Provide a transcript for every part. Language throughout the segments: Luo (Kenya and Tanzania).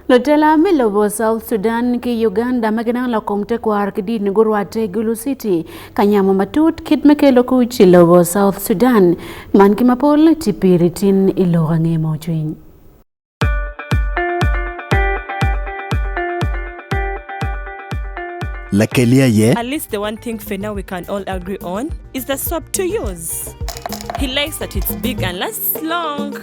Lotela Milobo South Sudan ki Uganda magana la komte kwa arkidi nigurwate Gulu City kanyama matut kitmekelo kuchi Lobo South Sudan man kimapol tipiritin ilorange mojuin. At least the one thing for now we can all agree on is the soap to use. He likes that it's big and lasts long.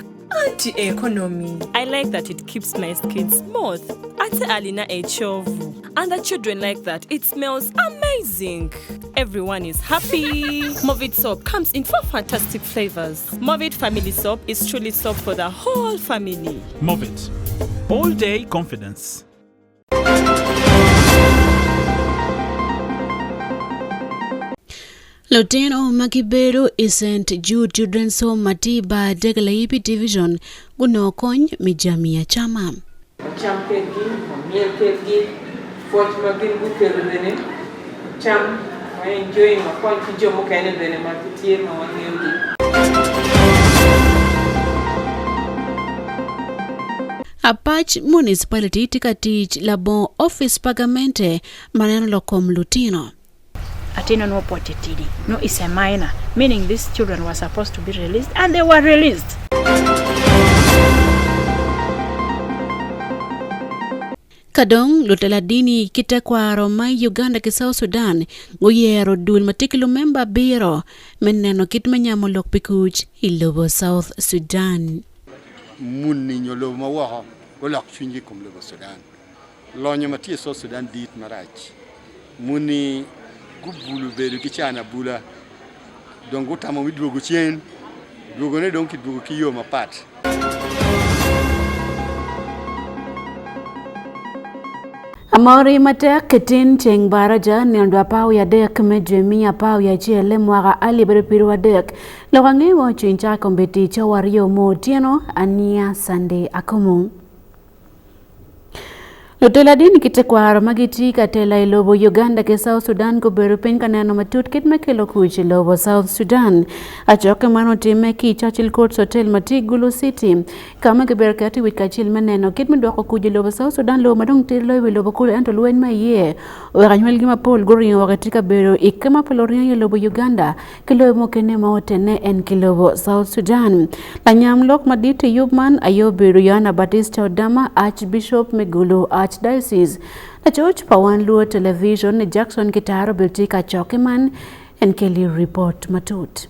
Anti-economy. I like that it keeps my skin smooth. Ate alina echovu. And the children like that. It smells amazing. Everyone is happy. Movit soap comes in 4 fantastic flavors. Movit family soap is truly soap for the whole family. Movit. All day confidence. Lieutenant Makibero is St. Jude Children's Home Matiba Degalaipi Division Guno Kony Mijamia Chama. Cham kegi, meal kegi, fort magin bukerene, cham, I enjoy my point to Jomo Kennedy and Marketeer, my Apach municipality tikatich labon office pagamente maneno lokom lutino. Atino no potetili. No, it's a minor, meaning these children were supposed to be released and they were released. Kadong lutela dini kita kwa Roma Uganda ki South Sudan nguyero dul matikilo member biro meneno kitmanyamo lok pikuch ilobo South Sudan. Munni nyolo mawaha wala chunji kum Lobo Sudan. Lonyo mati South Sudan dit marach. Munni gubulu bedu kichana bula dongo tamo midwogo chien duogo ne donki duogo kiyo mapat. Amori matek ketin cheng baraja nildo pau ya dek medjemi pau ya chele mwaga ali berepiru dek logange wo chincha kombeti chawario mo tieno ania Sunday AKUMU. Lotela dini kite kwa haramagiti katela ilobo Uganda ke South Sudan ko berupen kanano matut kitmekelo kuchi Lobo South Sudan. Achoke mano time ki Churchill Courts Hotel mati Gulu City. Kama keberkati wikachil meneno kitmedwako kuji Lobo South Sudan lo madong tilo ilobo kule anto luen maye. Uwekanyuel gima pol guri wakatika beru ikema poloria Lobo Uganda kilo mokene maotene en kilobo South Sudan. Lanyamlok maditi yubman ayo beru yana Batista Odama Archbishop Megulu Archdiocese. The church pa Wan Luo Television Jackson Kitaro Biltika Chokeman and Kelly report matut.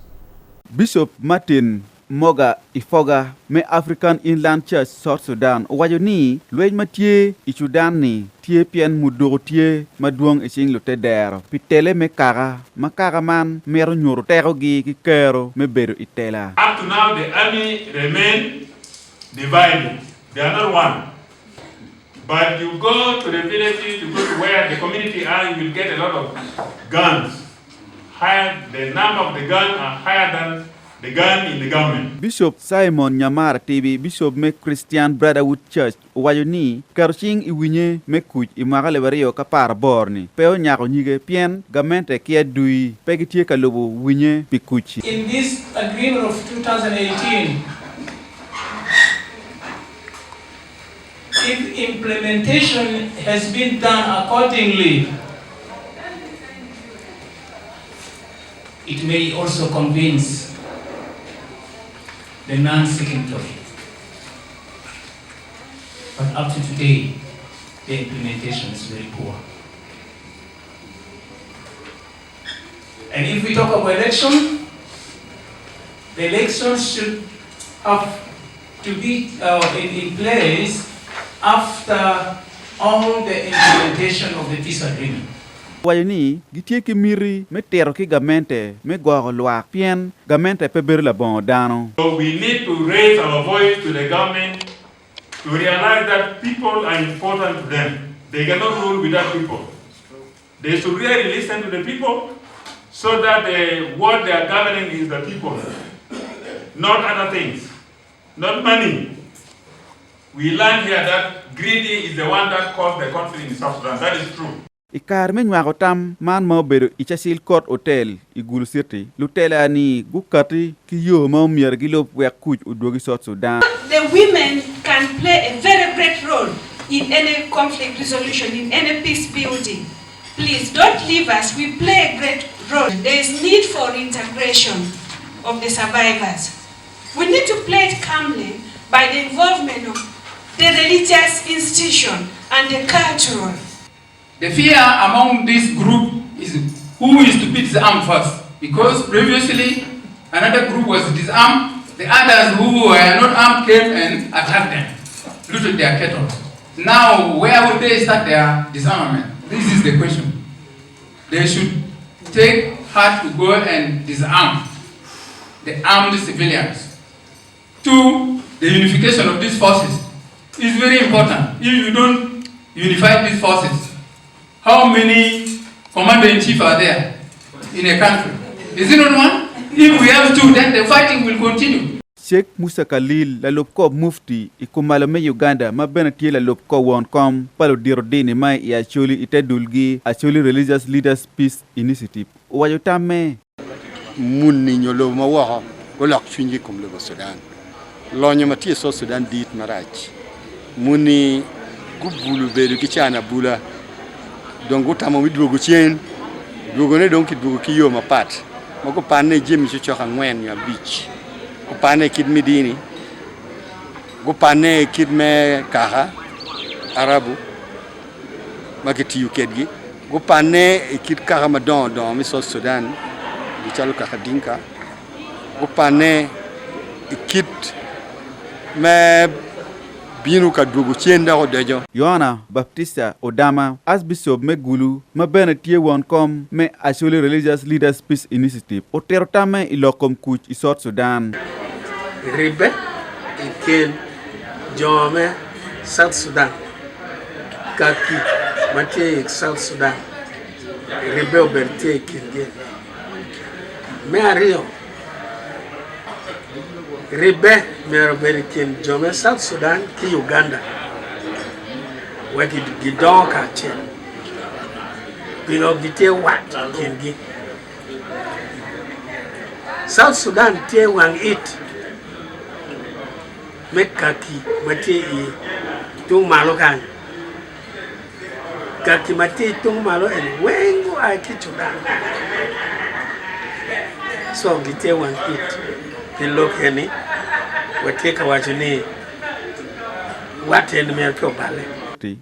Bishop Martin Moga Ifoga me African Inland Church South Sudan wajoni lwej matie ichudani tie pian mudo tie maduong ising lote dero pitele me makara man mero nyoro terogi ki kero me beru itela. Up to now the army remain divided. They are not one. But you go to the villages, you go to where the community are, you will get a lot of guns. The number of the guns are higher than the gun in the government. Bishop Simon Nyamara TV, Bishop me Christian Brotherhood Church, wajoni karuching iwinye me kuch imagale bario kapar borni. Peo nyako nyige pien gamente kia dui pegitie kalobo winye pikuchi. In this agreement of 2018, if implementation has been done accordingly, it may also convince the non-signatory. But up to today, the implementation is very poor. And if we talk about election, the elections should have to be in place after all the implementation of the peace agreement. Wajoni gitie ki miri me tero ki gamente me gwa lwa pien gamente pe ber la bon dano. So we need to raise our voice to the government to realize that people are important to them. They cannot rule without people. They should really listen to the people so that what they are governing is the people, not other things, not money. We learned here that greedy is the one that caused the conflict in South Sudan. That is true. Ikar men wa gotam man mo beru Churchill Court Hotel Gulu City lutela ni gukati ki yo mo mier gilo we kuch udogi South Sudan. The women can play a very great role in any conflict resolution, in any peace building. Please don't leave us. We play a great role. There is need for integration of the survivors. We need to play it calmly by the involvement of the religious institution and the cultural. The fear among this group is who is to be disarmed first, because previously another group was disarmed. The others who were not armed came and attacked them, looted their cattle. Now, where would they start their disarmament? This is the question. They should take heart to go and disarm the armed civilians. 2, the unification of these forces is very important. If you don't unify these forces, how many commander-in-chief are there in a country? Is it not one? If we have 2, then the fighting will continue. Sheikh Musa Khalil la lopko mufti ikumalame Uganda mabenatie la lopko wonkom palo dirodini mai ya choli itedulgi a choli religious leaders peace initiative wajotame munni nyolo mawaha golak chunji kum le Sudan lonyo matie so Sudan dit marach muni gubulu beru kichana bula dongo tama widwogo chen dogo ne donki dogo kiyo mapat mako panne jemi choka ngwen ya beach Gupane kid Medini, Gupane kid me Kaha, Arabu, Makiti Ukedgi, Gupane kid Karamadon, dans Miss Sudan, Bichalo Kakadinka, Gupane kid me Binuka Duguchenda or Dejo. Yohana Baptista Odama, as Bishop Megulu, Mabenatie Wonkom, me actually religious leaders peace initiative, Oterotame ilokom kuch isot Sudan. Ribe iken Jome South Sudan Kaki Mate South Sudan Ribe Obertie Kirge Meario Ribe Meroberiken Jome South Sudan ki Uganda Wadi Gidon Kache Pino Gite Wat Kingi South Sudan Tie Wang It make kaki mate tung malo kan kaki mate tung malo and wengo I kichuda so gite one it the look any we take a wajuni what in America bale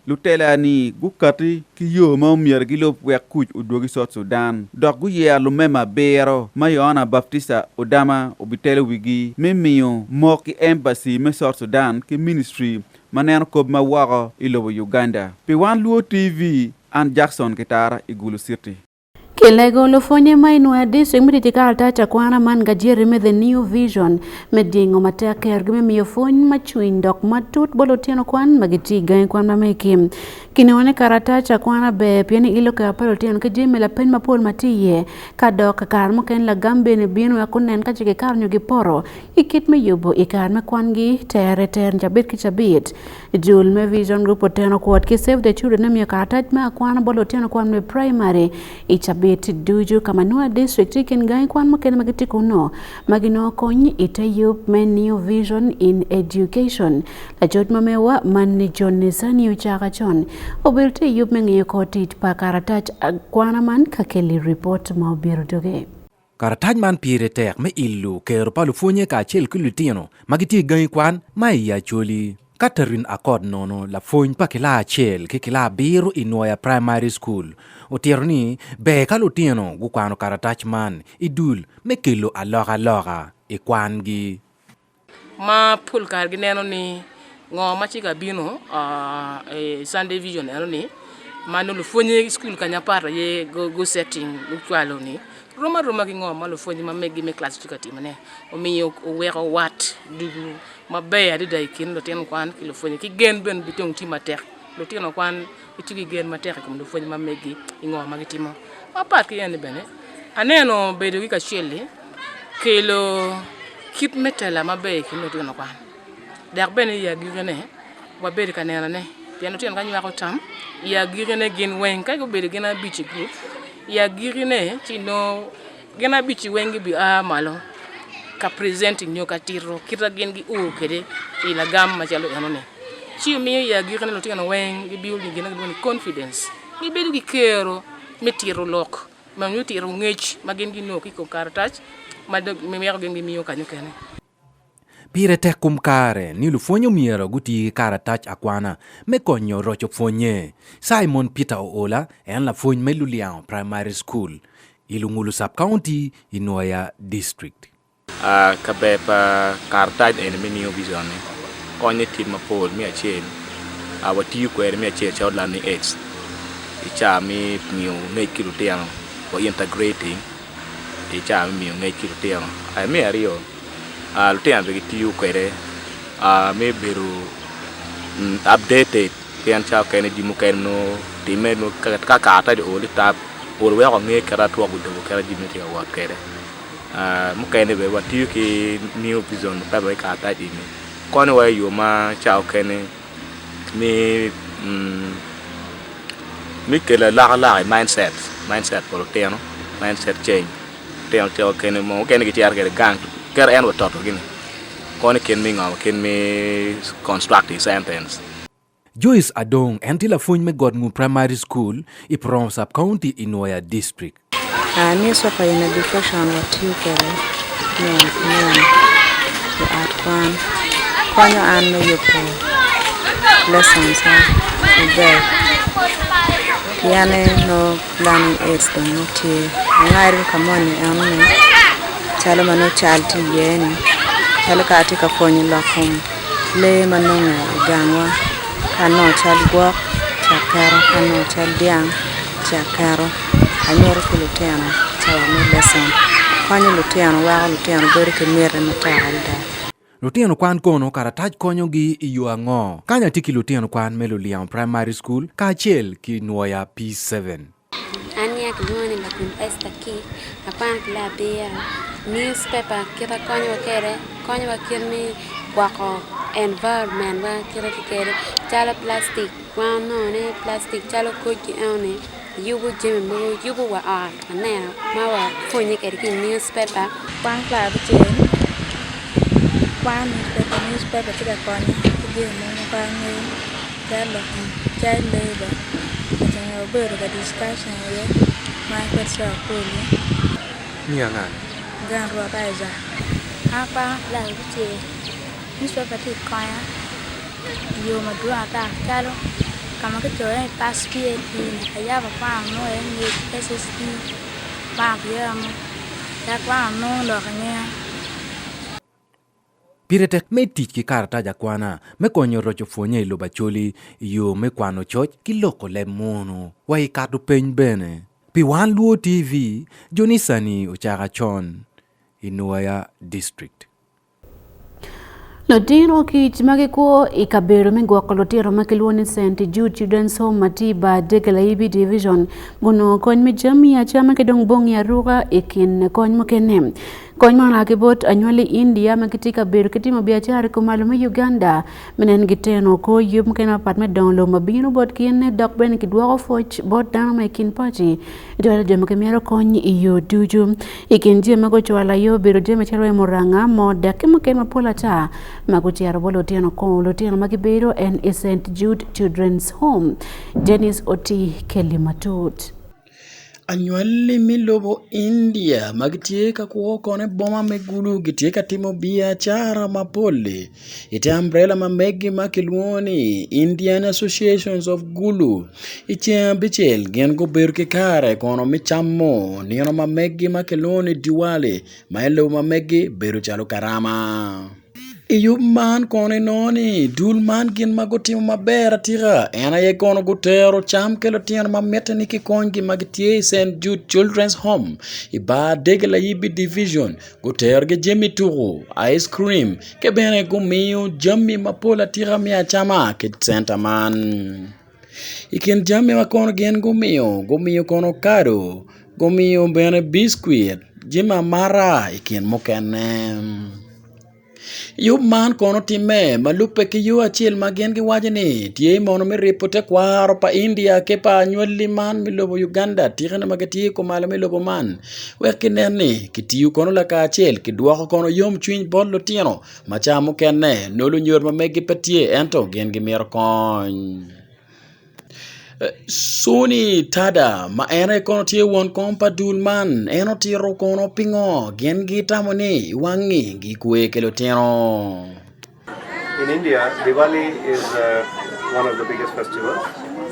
Lutela ni gukati kiyo maumier gilo wekuj udogi sot Sudan. Dogu ye alumema bero Mayona Baptista Odama obitele wigi mimiyo moki embassy me sot Sudan ki ministry manen kob mawaro ilo Uganda. Pe Wan Luo TV and Jackson Kitara Igulu City. Kelego lo fonye mainwa district mititika altacha kwana man gajiri me the new vision medingo matea kergime miyofony machuin dok matut bolo tieno kwan magiti gain kwan mamekim kineone karatacha kwana be pieni ilo ka palo tieno kajime la pen mapol matiye kadok karmo ken la gambe ne bino ya kunen kachike karnyo giporo ikit me yubo ikar me kwangi ter njabit kichabit jul me vision group oteno kuat ki save the children ne miyo karatach me kwana bolo tieno kwan me primary ichabit Duju Kamanua district ikin gai kwan makene magitiko no magino konyi itayup men new vision in education la jod mamewa man John Nisani uchaka chon obilte yup mengi kotit pa karatach kwana man kakeli report maubiru doge Karatach man pire tek me illu kero palu fonye ka chel kulutino magiti gai kwan mai ya choli Catherine Accord nono la fonye pa kila chel ke kila biru inoya primary school Otierni be kalutino gukwano karatach man idul mekelo aloga ikwangi ma pul kargi neno ni ngo machika bino Sunday vision neno ni manu lu fonye school kanya para ye go setting ukwalo ni roma ki ngo ma lu fonye ma megi me class tukati mane o mi o wero wat dugu ma be adi dai kin lo ten kwan ki lu fonye ki gen ben bitong timater lo tino kwan itigi gen matere comme do fonyi mamegi ingo magitimo papa ki yene bene aneno bedo ka chele ke lo kit metela mabe ki no tino kwan der bene ya gigene wa bedo kanena ne piano tino kanyu ko tam ya gigene gen wen ka go bedo gena bichi group ya gigene tino gena bichi wengi bi malo ka presenting nyoka tiro kita gen gi o kede ila gam ma chalo yanone Chi mi ya gi kan lutino wen gi building gi na confidence. Gi bedu gi kero metiro lok. Ma ñu tiro ngech ma gen gi no ki ko karatach ma de me mer gen gi miyo kanyo kene. Pire te kum kare ni lu fonyo miero guti karatach akwana me konyo rocho fonye. Simon Peter Oola en la fonyo me Luliang Primary School. Ilungulu Sub-County Inoya District. Kabepa karatach en me niyo vision ne. Konye tit mapol mi achiel. Watiyo kwere mi achiel child learning aids. Icha mi miyo ngech kilutiano. For integrating icha mi ngai kilutiano ai me ario lutiano gi tiu kwere me beru updated pian cha kene di muken no time no ka ta de oli tap or we ko ngai kara to gudo kara di meti wa kere muken be wa tiu ki new vision pa ba ka ta di me kono wa yo ma cha kene mi kele la mindset por teno mindset change teno kene mo kene ki tiar kere gang kere en wato gini kone ken mi ngaw ken mi construct sentence. Joyce Adong entila funy me Godmu Primary School I Prom Sub-County Inoya District. Ni sopa in education watiu kere ni art kwan konyo an me yupo lessons today. Piane no learning aids do not ngari kamoni amne chalo mano chalti yeni chalo katika fonyi lakum le manonga gangwa kano chalgwa chakaro kano chaldiang chakaro anyoro kuluteno chawa no lesson kwani luteno wa luteno beri kemere matahalda. Lutino kwan kono karatach konyo gi iyo ango. Kanya tiki lutino kwan me Luliang Primary School ka chel ki Nuoya P7. Ania kinyoni la kun esta ki apan kila bea newspaper kita konyo wakirni wako environment wa kira kere chala plastic kwano ne plastic chalo koji one yubu jeme mo yubu wa art anena mawa fonye kere ki newspaper pan kla bje One newspaper to the corner, to give me child labor. A bird of a discussion with my personal pony. Nyangan. Grand Rodizer. Apa, like the newspaper to choir. You may do that, Carol. Come on, get your passport. I have a farm, no any SSD. Bag, that one, no longer. Pirete me tich ki karata jakwana me konyo rocho fonye ilo bacholi yo me kwano choch ki loko le mono wa ikatu peny bene. Pi Wan Luo TV, Jonisani Uchara Chon, Inoya District. Lotiro kich magikuo ikabero mengwako lotiro makiluoni St. Jude Children's Home Matiba Degela Ibi Division guno kony mijami ya chama kedong bongi ya ruga ikin kony mokene. Kony mana kibot anywali India makitika beru kitima biachari kumalume Uganda menen giteno ko yub mkena patme donlo mabino bot kine dokben kidwako foch bot dano maikin pachi itwala jama kemiaro kony iyo duju ikin jema kochwala yo beru jema charwe moranga moda kemokena mapola ta Magutia Bolo Tiano Ko Lotiano Magibero and St. Jude Children's Home. Dennis Oti Kelimatut. Anywali milobo India magitieka kuokone boma megulu gitieka timo biashara mapole ite umbrella mamegi makiluoni Indian Associations of Gulu iche bichel gen go berke kare kono michamo niono mamegi makiluoni Diwali maelo mamegi beru chalo karama Iyub man kone noni dul man gin magotimo maber atira ena ye kono gutero cham kelo tian mamete niki kongi magitie St. Jude Children's Home iba Degela Ibi Division guter ge jemi turu ice cream ke bene gumiyo jami mapola tira mia chama ke center man ikin jami makono gen gumiyo kono kado gumiyo bene biscuit jima mara ikin mokene Yub man kono time malupe ki yu achiel magen gi wajni tie mono mi ripote kwaro pa India ke pa nyolli man mi lobo Uganda tirana magati ko malo mi lobo man weki neni kitiyu kono la ka achiel ki duoko kono yom chwiny bollo tieno machamo kenne nolu nyor mamegi petie ento gen gi mier kony. Suni tada ma ene kono tie won kompa dulman eno tiro kono pingo gen gi tamoni wangi gi kwe kelo tieno. In India, Diwali is one of the biggest festivals.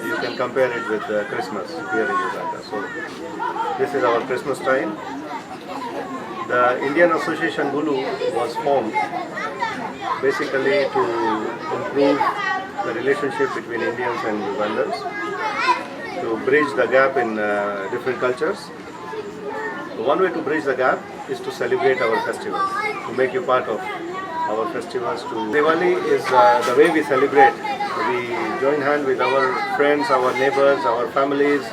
You can compare it with Christmas here in Uganda. So this is our Christmas time. The Indian Association Gulu was formed basically to improve the relationship between Indians and Ugandans, to bridge the gap in different cultures. One way to bridge the gap is to celebrate our festivals, to make you part of our festivals. Diwali is the way we celebrate. We join hand with our friends, our neighbors, our families.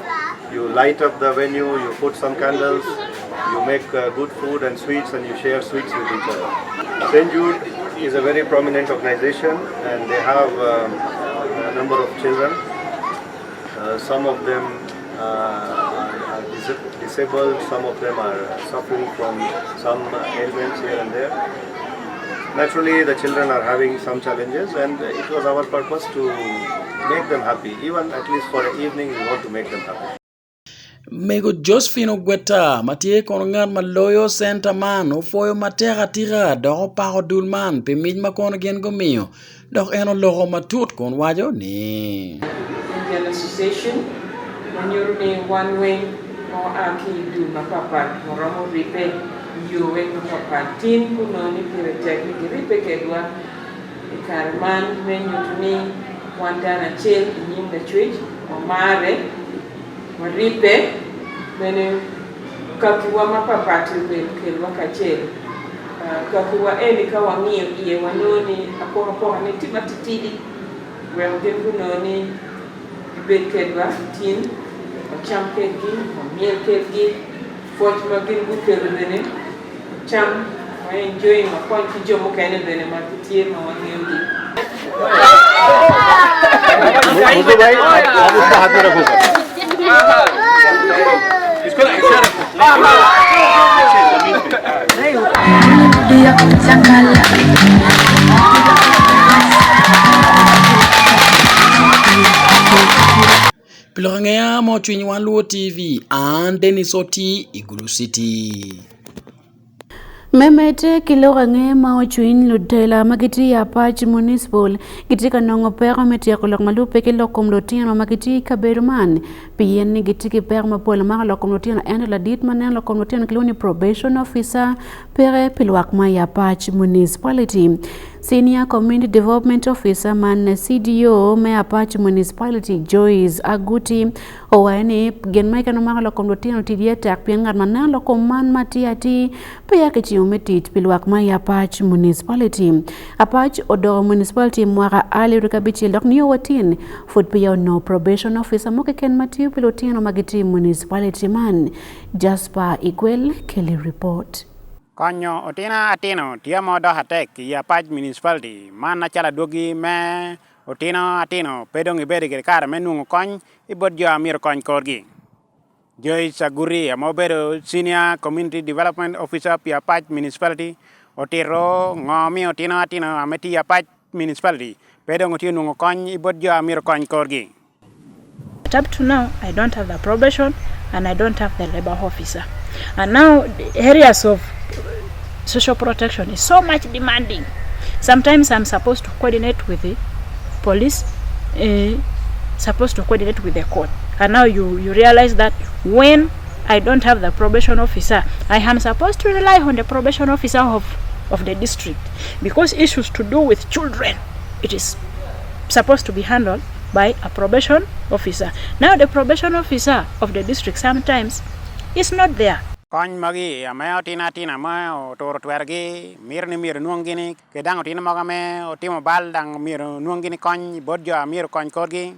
You light up the venue, you put some candles, you make good food and sweets, and you share sweets with each other. St. Jude is a very prominent organization, and they have a number of children. Some of them are disabled, some of them are suffering from some ailments here and there. Naturally, the children are having some challenges, and it was our purpose to make them happy. Even at least for an evening, we want to make them happy. Mego Josephine Gweta matie kono ngar maloyo center man ufoyo matera tira do paro dulman pe mij makono gen gomio dok eno logo matut kon wajo ni Indian Association manyoru ni one way mo aki du mapapa moromo ripe yowe mapapa tin kuno ni pire technique ripe kedwa ikarman menyoru ni wandana chel nyimda chwich o mare maripe bene kakiwa mapapati kelwa kachel kakiwa eni kawangio iye wanoni akora ni timatitidi wemgen kunoni bekedwa tin cham kegi miel kegi fort magin bukelene cham I enjoy my point to jomo kene bene matitie ma wangiogi मुझे भाई आप उसका हाथ में रखो इसको ना इशारा Pilangaya mo chwiny Wan Luo TV and Dennis Oti Igulu City. Memete kiloga nge mao chuin ludela magiti ya Pach Municipal gitika nongo pera meti ya kulok malupe kilo komlotiano magiti kaberuman piyeni gitiki pera mapola mara lo komlotiano endo la ditman lo komlotiano kiloni probation officer pere pilwakma ya Pach Municipality. Senior Community Development Officer man CDO me Apache Municipality Joyce Aguti owane gen maika no mara lo komlotiano tidieta piengar manan lo koman matiati paya kechi umetit pilwak ma Apache Municipality. Apache Odo Municipality mwara ali rikabichi lok niyo watin food paya no probation officer moke ken matiu pilotiano magiti municipality man Jasper Equel Kelly report. Konyo otina atino tia modo hatek ya Pach Municipality mana chala dogi me otina atino pedong iberi ke kar menu kony ibodjo amir kony korgi Joyce Aguri amobero Senior Community Development Officer ya Pach Municipality otiro ngomi otina atino ameti ya Pach Municipality pedong otino kony ibodjo amir kony korgi. Up to now I don't have the probation and I don't have the labor officer, and now the areas of social protection is so much demanding. Sometimes I'm supposed to coordinate with the police, supposed to coordinate with the court, and now you realize that when I don't have the probation officer, I am supposed to rely on the probation officer of the district, because issues to do with children, it is supposed to be handled by a probation officer. Now the probation officer of the district sometimes is not there. Kony magi ameo tina mo toro twergi mirni mir nuongini kedang tina magame otimo bal dang mir nuongini kony bodjo amir kony korgi.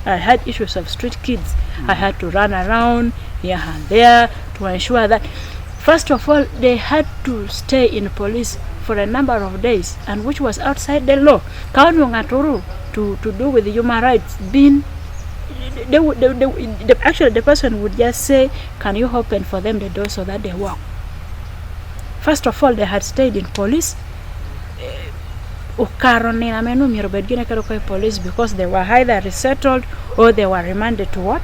I had issues of street kids. I had to run around here and there to ensure that first of all they had to stay in police for a number of days and which was outside the law. To do with human rights being actually the person would just say, can you open for them the door so that they walk? First of all, they had stayed in police police because they were either resettled or they were remanded to what?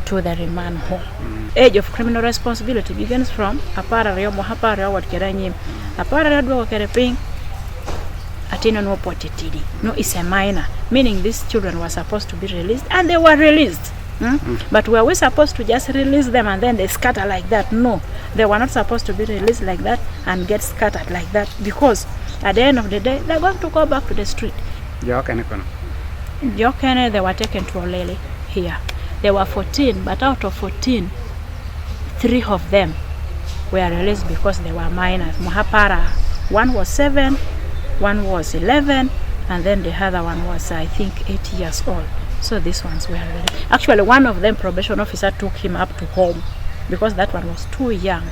To the remand home. Age of criminal responsibility begins from apara what keranyim apara dwa kereping atino no potitidi. No, it's a minor, meaning these children were supposed to be released and they were released. But were we supposed to just release them and then they scatter like that? No, they were not supposed to be released like that and get scattered like that, because at the end of the day they're going to go back to the street. Jokene, they were taken to Olele here. There were 14, but out of 14, 3 of them were released because they were minors. Muhapara, one was 7, one was 11, and then the other one was, I think, 8 years old. So these ones were released. Actually, one of them, probation officer, took him up to home because that one was too young.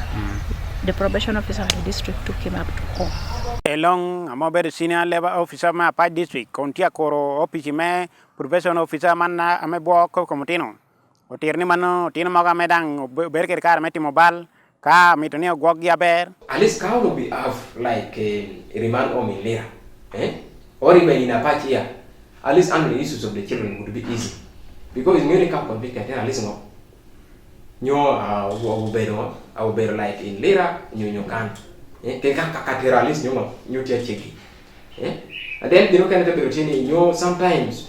The probation officer of the district took him up to home. Along a mobile senior level officer ma pa district kontia koro office me probation officer manna ame bo ko komotino o tirni mano tino maga medang berker kar meti mobile ka mitoni gog ya ber at least how do we have like a remand home in Lira, or even in Apache here, at least handling the issues of the children would be easy, because in many camp convicted at least no nyo better like in Lira nyo can kakateralis nyo cheki and then you know kind of routine sometimes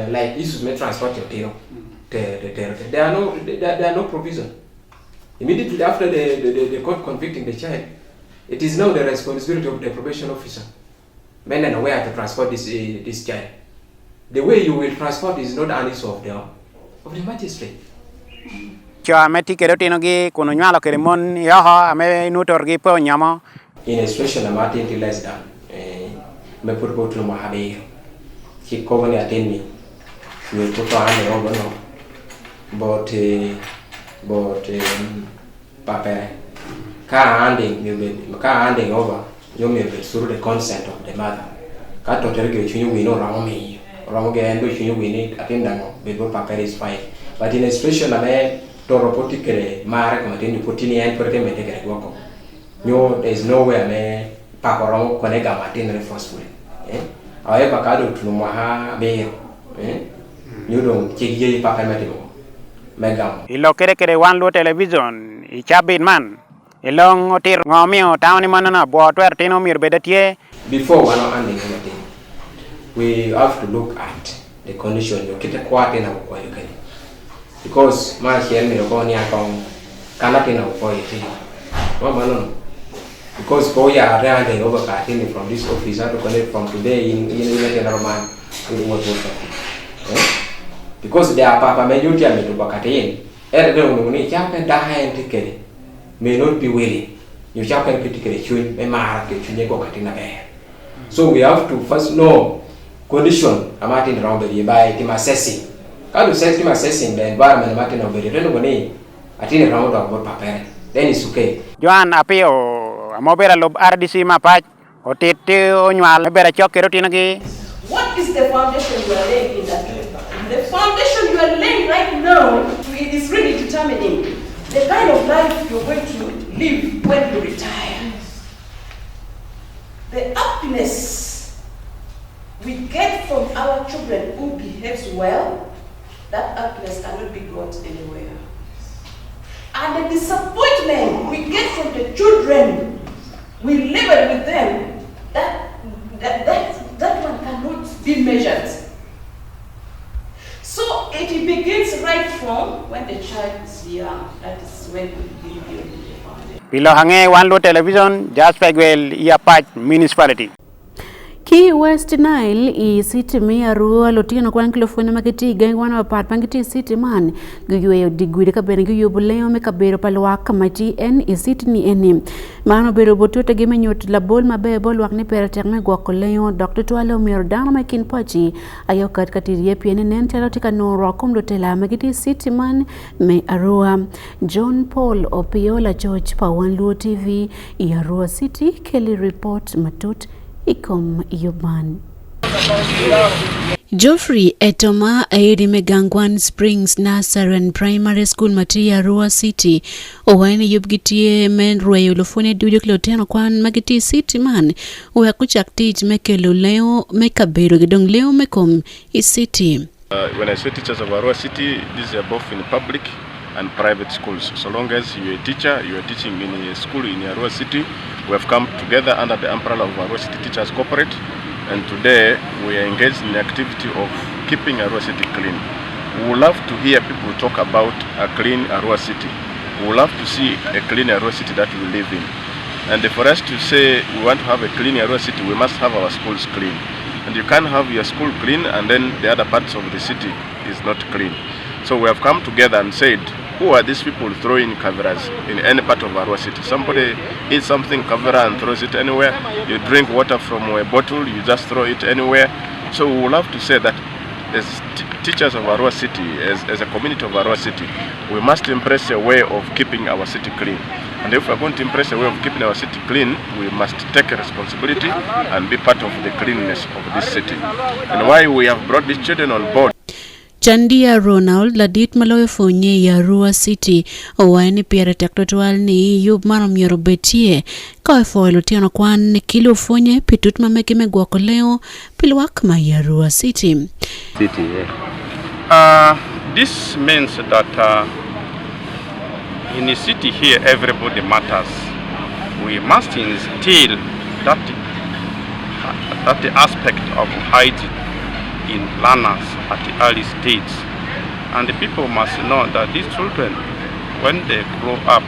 like issues may transport your there are no provision immediately after the court convicting the child. It is now the responsibility of the probation officer men and where to transport this child. The way you will transport is not an issue of the magistrate. Ameti kerotino gi kuno nyalo keremon yaha ame nutor gi po nyamo in a situation amati till less than me purpo to mo habe ki ko ni ateni we put on the over no but papa ka handing over you may be through the consent of the mother ka to tere ge chunyu we no ramo ge endo chunyu we ni atenda be go papa is fine, but in a situation ame toro potikere mare come teni potini en porte mete kere goko no, there is nowhere me pakoramo konega martin forcefully however kado tunumaha be you don't chigi papa mete megam ilo kere Wan Luo television I chabin man ilong otir ngomio tawni manana bo twer tino mir bedatie. Before one handing anything, we have to look at the condition you get a quarter now or you can, because my here me go near come cannot in our boy no, because boy are there over cutting from this office to connect from today in another man because they are papa may you tell me to bakatin every champion die ticket may not be willing. You champion critically chewing a mark bear. So we have to first know condition a Martin around the by team assessing. How to say team assessing the environment Martin of the return I think around about papa. Then it's okay. Joan apio a mobile lob RDC mapach or tete on your better chock rotinagi. What is the foundation you are laying in that? The foundation you are laying right now is really determining the kind of life you're going to live when you retire. The happiness we get from our children who behaves well, that happiness cannot be got anywhere. And the disappointment we get from the children we live with them, that one cannot be measured. So it begins right from when the child is young. That is when we begin building the foundation. Below Wan Luo television, just Pegwell, Yapach municipality. Ki West Nile I City mi Arua lotino kwan kilofuna makiti gang wana part pangiti City man guyueyo digwide kabene guyubuleo me kabero palwak kamati en I City ni eni mano bero botuta gime nyot la bol mabe bol wakni peratek me gwakoleo Dr. Tualo Mirdano makin pochi ayo kat katirie piene nen talotika no rokum lotela makiti City man me Arua John Paul Opiola George pa Wan Luo TV I Arua City Kelly report matut ikom yuban. Geoffrey Etoma aidi Megangwan Springs Nazarene Primary School Matia Arua City owaini yubgitie men rueyo lofune dujo kloteno kwan magiti City man uwe kuchak tich mekelo leo mekabero gidong leo mekom I City. When I say teachers of Arua City, these are both in public and private schools. So long as you're a teacher, you are teaching in a school in Arua City, we have come together under the umbrella of Arua City Teachers Corporate, and today we are engaged in the activity of keeping Arua City clean. We would love to hear people talk about a clean Arua City. We would love to see a clean Arua City that we live in. And for us to say we want to have a clean Arua City, we must have our schools clean. And you can't have your school clean and then the other parts of the city is not clean. So we have come together and said, who are these people throwing caveras in any part of Arua City? Somebody eats something, cavera, and throws it anywhere. You drink water from a bottle, you just throw it anywhere. So we would love to say that as teachers of Arua City, as a community of Arua City, we must embrace a way of keeping our city clean. And if we're going to embrace a way of keeping our city clean, we must take a responsibility and be part of the cleanliness of this city. And why we have brought these children on board. Chandia Ronald ladit maloyo fonye ya Arua City owaini piere tektotual ni yub marom yoro betie kawe foilo tiano kwan kilo fonye pitut mameke megwako leo pilwak ma ya Arua City. This means that in the city here everybody matters. We must instill that aspect of hygiene in learners at the early stage, and the people must know that these children, when they grow up,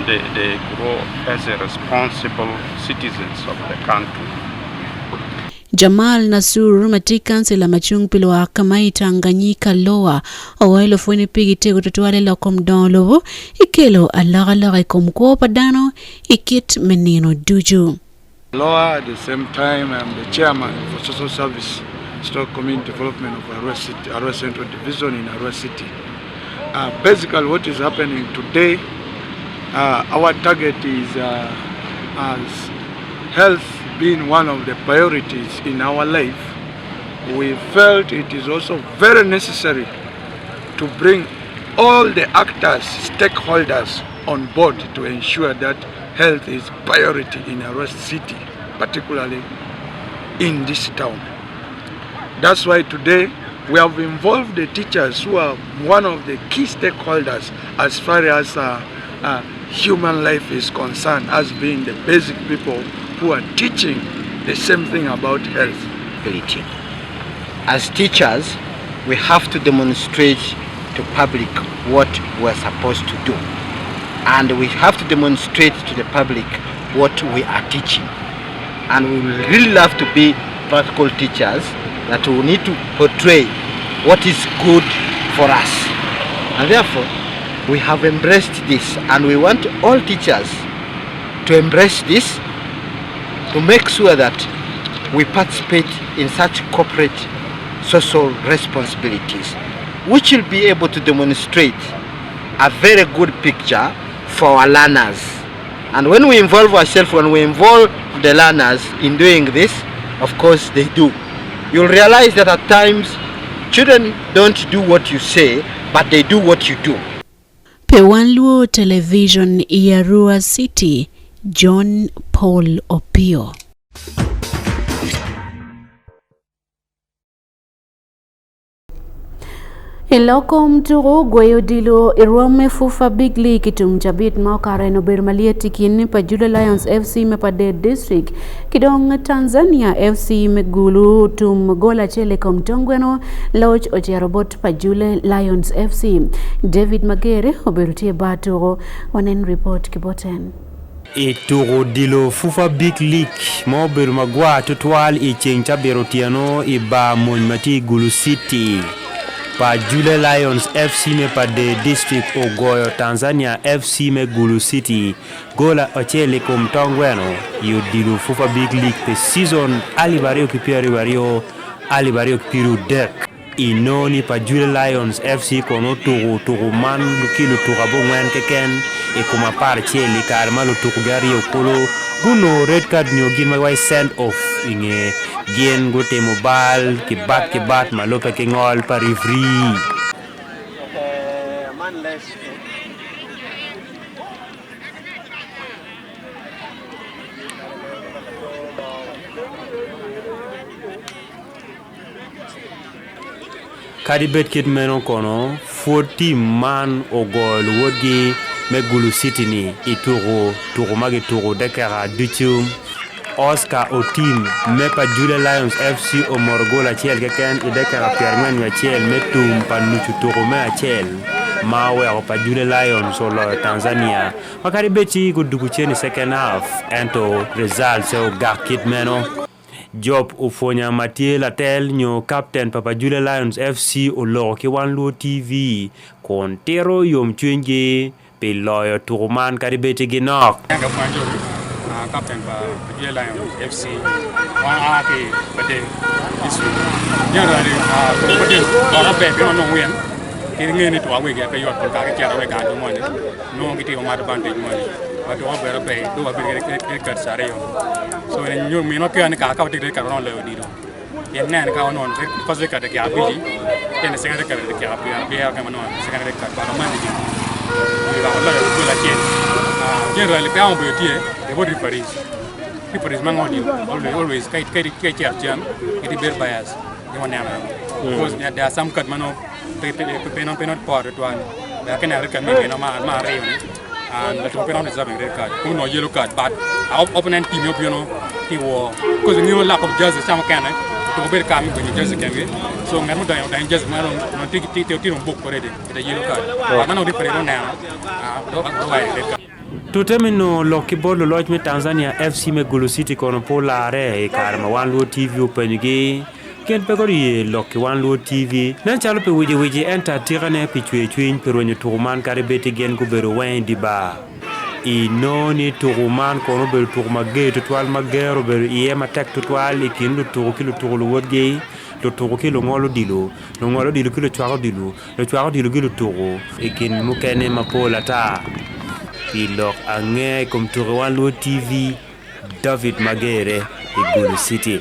they grow as a responsible citizens of the country. Jamal Nasur mati kansela machung pilwa kamai Tanganyika loa owailo funi pigi tego tutuale lokom don lobo ikelo alaga ikomko padano ikit menino duju. Loa at the same time I'm the chairman for social service stock community development of Arua Central Division in Arua City. Basically what is happening today, our target is as health being one of the priorities in our life. We felt it is also very necessary to bring all the actors, stakeholders on board to ensure that health is priority in Arua City, particularly in this town. That's why today we have involved the teachers who are one of the key stakeholders as far as human life is concerned, as being the basic people who are teaching the same thing about health. As teachers, we have to demonstrate to public what we're supposed to do. And we have to demonstrate to the public what we are teaching. And we will really love to be practical teachers that we need to portray what is good for us. And therefore, we have embraced this, and we want all teachers to embrace this, to make sure that we participate in such corporate social responsibilities, which will be able to demonstrate a very good picture for our learners. And when we involve ourselves, when we involve the learners in doing this, of course they do. You'll realize that at times children don't do what you say, but they do what you do. Wan Luo Television Arua City, John Paul Opio. Elokom turo gweyo dilo irome fufa big league kitum jabit maokare no bermalia tikini pa Jula Lions FC mepade district kidong Tanzania FC megulu tum gola chele komtongweno lodge ocherobot pa Jula Lions FC. David Magere oberutie baturo wanen report kiboten. Ituro dilo fufa big league mobil magwa tutwal I chencha berotiano iba monmati Gulu City pa Jule Lions FC me pa de district Ogoyo Tanzania FC me Gulu City gola ochele kum tongweno yo dilo fufa big league pe season alibario kipiari bario alibario kipiru dek inoni pa Jule Lions FC kono turu man lukilu turabo ngwen keken e kuma par cheli karma lu tukugari okolo guno red card nyogin magwai send off inge gien gote mobile ki bat malope ke ngol pa referee kadi bet kit menon kono 40 man ogol wodi me Gulu City ni ituro magi turo dekara duchum Oscar Otim me pa Jule Lions FC o Morgola chel keken I dekara permen ya chel metum pa nuchu turo me chel mawe o pa Jule Lions o lo Tanzania wakari beti go dugucheni second half ento results o gakit meno Job ufonya Matie Latel nyo captain Papa Jule Lions FC o lo ki Wan Luo TV kontero yom chwenge pe loyo turuman karibete ginok captain pa Jule Lions FC wan ake bade isu nyarari bade ora be no wen ki ngeni to awe ga pe yot ko ka ke ara we ga do mo ne no ngiti o ma advantage mo ne but o be be do wa be ke sare yo so en nyu mi no ke an ka ka de ka no le di do yen nan ka no ko ze ka de ka bi en se ka de ka bi ya ka no se ka de ka ba no man di la la ko la chen generally pe on be tie e body Paris man on always kai jam it be bias you want because there are some cut mano pe not part to one I can have me no ma re and the open on is having red card no yellow card but our opponent team you know he war because new lack of justice some can to be coming when you just can so ngamu dan just mano no ti book already the yellow card but no different now do red card Tutemino lokibolo lojme Tanzania FC me Gulu City kono polare e karma Wan Luo TV openigi ken pegori loki Wan Luo TV nan chalo pe wije enta tirane pichwe chwin peronyo turuman karibeti gen gubero wen diba inoni turuman kono bel turuma ge tutwal magero bel iema tek tutwal ikin lu turu kilo turu lu wodge lo turu kilo ngolo dilo kilo chwaro dilo kilo turu ikin mukene mapola ta Pilok ANGEYA comme turu Wan Luo TV David Magere e Gulu City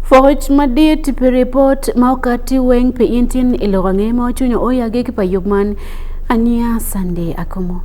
Forage madie tipe report maukati weng pe intin ilorange mauchunyo oyage kipa yugman ania Sunday AKUMU